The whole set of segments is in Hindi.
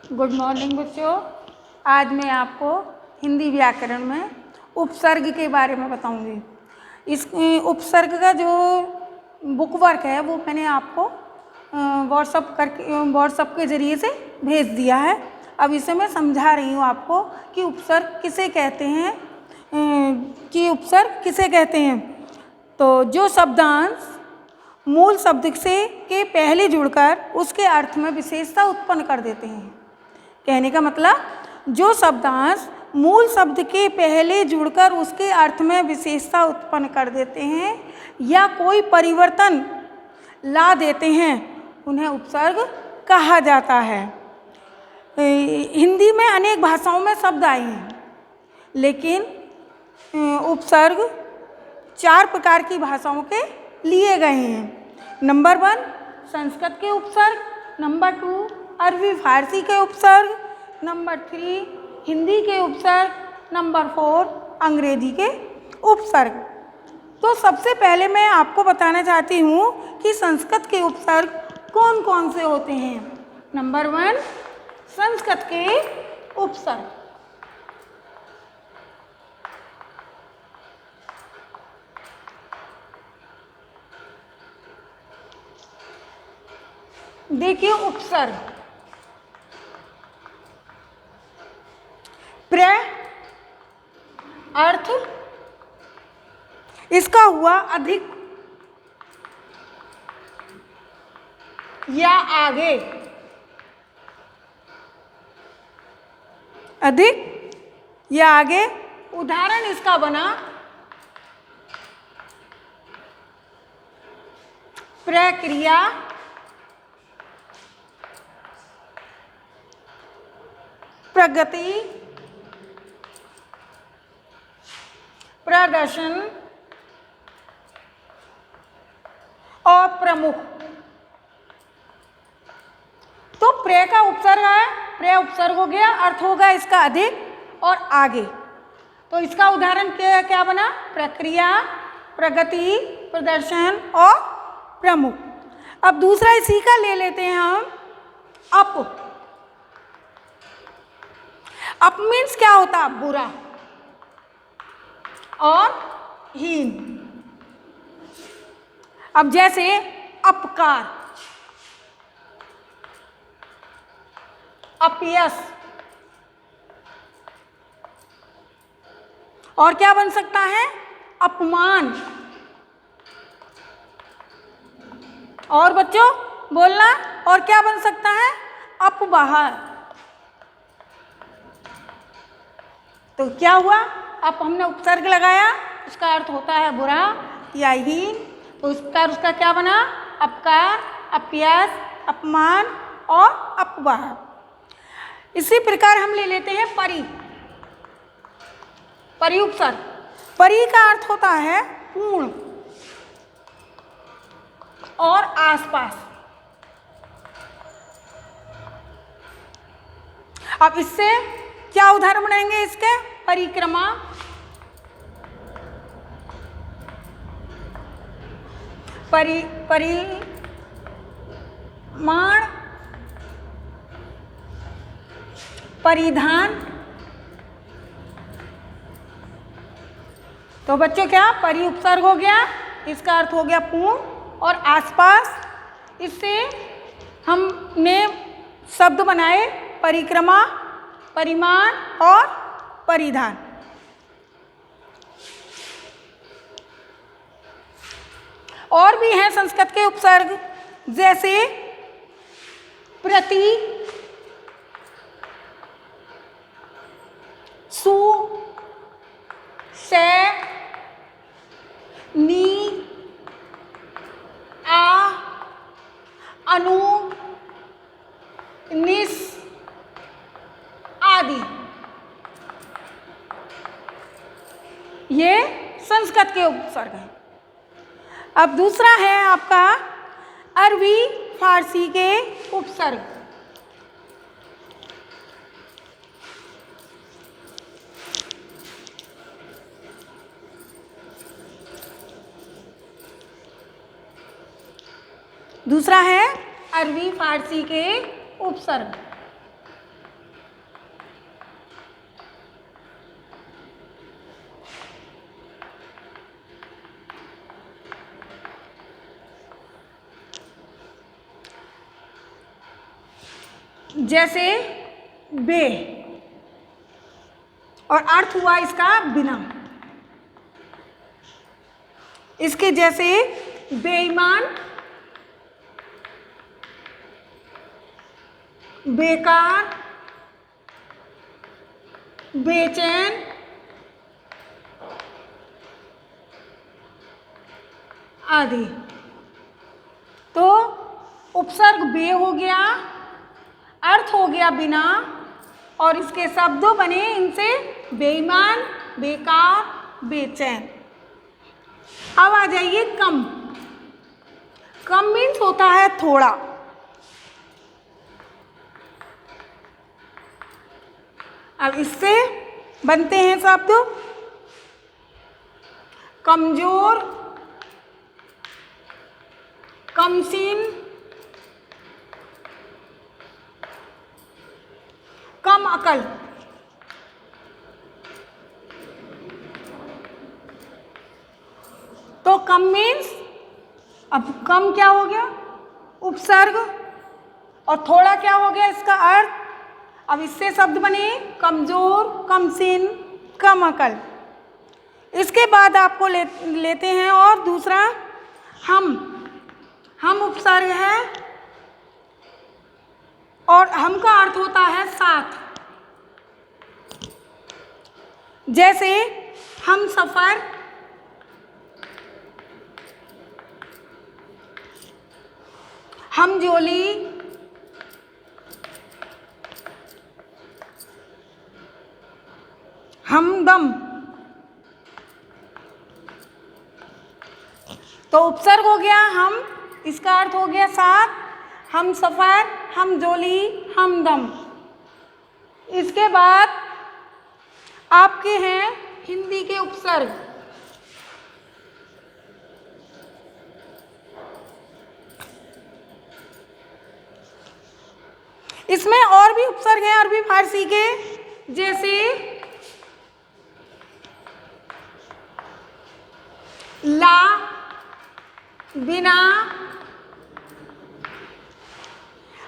गुड मॉर्निंग बच्चों। आज मैं आपको हिंदी व्याकरण में उपसर्ग के बारे में बताऊंगी। इस उपसर्ग का जो बुक वर्क है वो मैंने आपको व्हाट्सएप के ज़रिए से भेज दिया है। अब इसे मैं समझा रही हूँ आपको कि उपसर्ग किसे कहते हैं, तो जो शब्दांश मूल शब्द से के पहले जुड़कर उसके अर्थ में विशेषता उत्पन्न कर देते हैं। कहने का मतलब, जो शब्दांश मूल शब्द के पहले जुड़कर उसके अर्थ में विशेषता उत्पन्न कर देते हैं या कोई परिवर्तन ला देते हैं, उन्हें उपसर्ग कहा जाता है। हिंदी में अनेक भाषाओं में शब्द आए हैं, लेकिन उपसर्ग 4 प्रकार की भाषाओं के लिए गए हैं। नंबर 1 संस्कृत के उपसर्ग, नंबर 2 अरबी फारसी के उपसर्ग, नंबर 3 हिंदी के उपसर्ग, नंबर 4 अंग्रेजी के उपसर्ग। तो सबसे पहले मैं आपको बताना चाहती हूँ कि संस्कृत के उपसर्ग कौन कौन से होते हैं। नंबर 1 संस्कृत के उपसर्ग। देखिए, उपसर्ग प्र अर्थ इसका हुआ अधिक या आगे, अधिक या आगे। उदाहरण इसका बना प्रक्रिया, प्रगति, प्रदर्शन और प्रमुख। तो प्र का उपसर्ग है, प्र उपसर्ग हो गया, अर्थ होगा इसका अधिक और आगे। तो इसका उदाहरण क्या बना? प्रक्रिया, प्रगति, प्रदर्शन और प्रमुख। अब दूसरा इसी का ले लेते हैं हम, अप। अप मीन्स क्या होता है? बुरा और हीन। अब जैसे अपकार, अपयश, और क्या बन सकता है? अपमान। और बच्चों बोलना, और क्या बन सकता है? अपबाहर। तो क्या हुआ? अब हमने उपसर्ग लगाया, उसका अर्थ होता है बुरा या हीन, तो उसका क्या बना? अपकार, अपयश, अपमान और अपबाहर। इसी प्रकार हम ले लेते हैं परि। परि उपसर्ग। परि का अर्थ होता है पूर्ण और आसपास। अब इससे क्या उदाहरण बनेंगे इसके? परिक्रमा, परिमाण, परिधान। तो बच्चों क्या? परि उपसर्ग हो गया, इसका अर्थ हो गया पूर्ण और आसपास। इससे हमने शब्द बनाए परिक्रमा, परिमाण और परिधान। और भी हैं संस्कृत के उपसर्ग, जैसे प्रति, सु, से, नी, आ, अनु, निस आदि। ये संस्कृत के उपसर्ग हैं। अब दूसरा है आपका अरबी फारसी के उपसर्ग। दूसरा है अरबी फारसी के उपसर्ग। जैसे बे, और अर्थ हुआ इसका बिना। इसके जैसे बेईमान, बेकार, बेचैन, आदि। तो उपसर्ग बे हो गया, अर्थ हो गया बिना, और इसके शब्द बने इनसे बेईमान, बेकार, बेचैन। अब आ जाइए कम। कम मीन्स होता है थोड़ा। अब इससे बनते हैं शब्द कमजोर, कमसीन, कम अकल। तो कम मीन्स, अब कम क्या हो गया? उपसर्ग, और थोड़ा क्या हो गया इसका अर्थ। अब इससे शब्द बने कमजोर, कमसीन, कम अकल। इसके बाद आपको लेते हैं और दूसरा हम उपसर्ग है, और हम का अर्थ होता है साथ। जैसे हम सफर, हम जोली, हमदम। तो उपसर्ग हो गया हम, इसका अर्थ हो गया साथ, हम सफर, हम जोली, हमदम। इसके बाद आपके हैं हिंदी के उपसर्ग। इसमें और भी उपसर्ग हैं अरबी फारसी के, जैसे ला, बिना,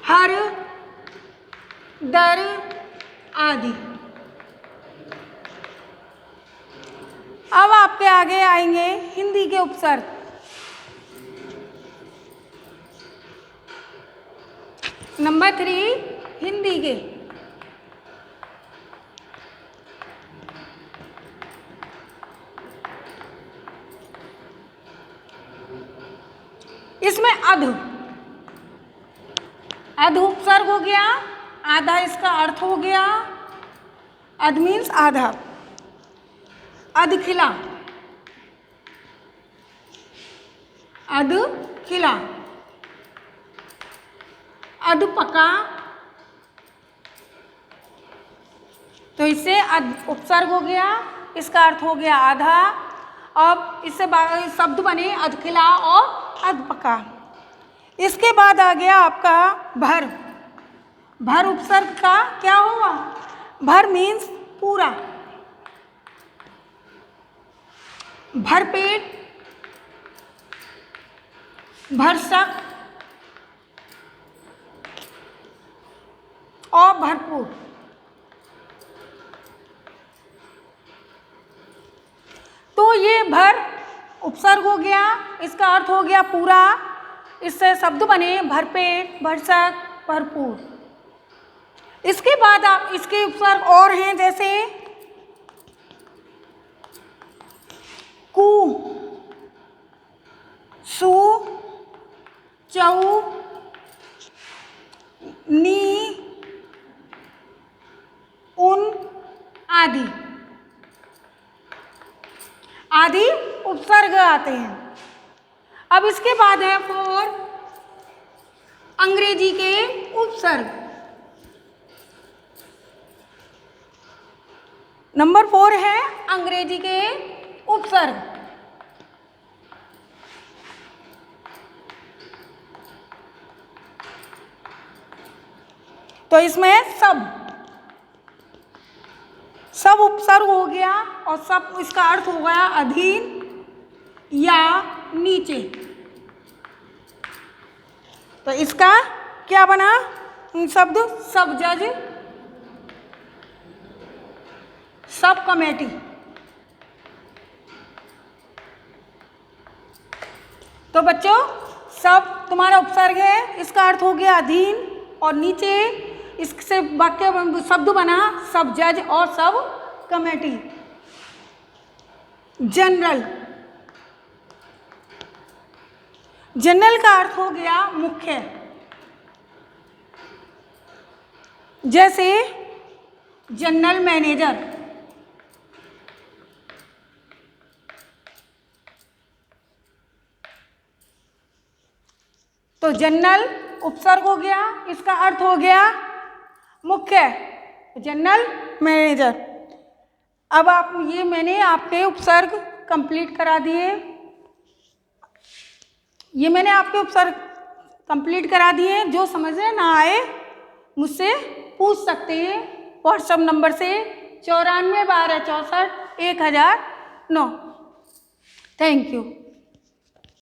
हर, दर, आदि। अब आपके आगे आएंगे हिंदी के उपसर्ग। नंबर 3 हिंदी के। इसमें अध उपसर्ग हो गया, आधा इसका अर्थ हो गया। अध मीन्स आधा। अध खिला, अध खिला। अध पका, तो इससे अध उपसर्ग हो गया, इसका अर्थ हो गया आधा। अब इससे शब्द बने अध खिला और अध पका। इसके बाद आ गया आपका भर। भर उपसर्ग का क्या हुआ? भर मीन्स पूरा। भरपेट, भरसक और भरपूर। तो ये भर उपसर्ग हो गया, इसका अर्थ हो गया पूरा। इससे शब्द बने भरपेट, भरसक, भरपूर। इसके बाद आप इसके उपसर्ग और हैं, जैसे कु, सु, चऊ, नी, उन, आदि। आदि उपसर्ग आते हैं। अब इसके बाद है 4 अंग्रेजी के उपसर्ग। नंबर 4 है अंग्रेजी के उपसर्ग। तो इसमें सब उपसर्ग हो गया, और सब इसका अर्थ हो गया अधीन या नीचे। तो इसका क्या बना? शब्द सब जज, सब कमेटी। तो बच्चों सब तुम्हारा उपसर्ग है, इसका अर्थ हो गया अधीन, और नीचे इससे वाक्य शब्द बना सब जज और सब कमेटी। जनरल, जनरल का अर्थ हो गया मुख्य, जैसे जनरल मैनेजर। तो जनरल उपसर्ग हो गया, इसका अर्थ हो गया मुख्य, जनरल मैनेजर। अब आप ये मैंने आपके उपसर्ग कंप्लीट करा दिए, ये मैंने आपके उपसर्ग कंप्लीट करा दिए। जो समझने ना आए मुझसे पूछ सकते हैं व्हाट्सएप नंबर से 94 12 64 1009। Thank you.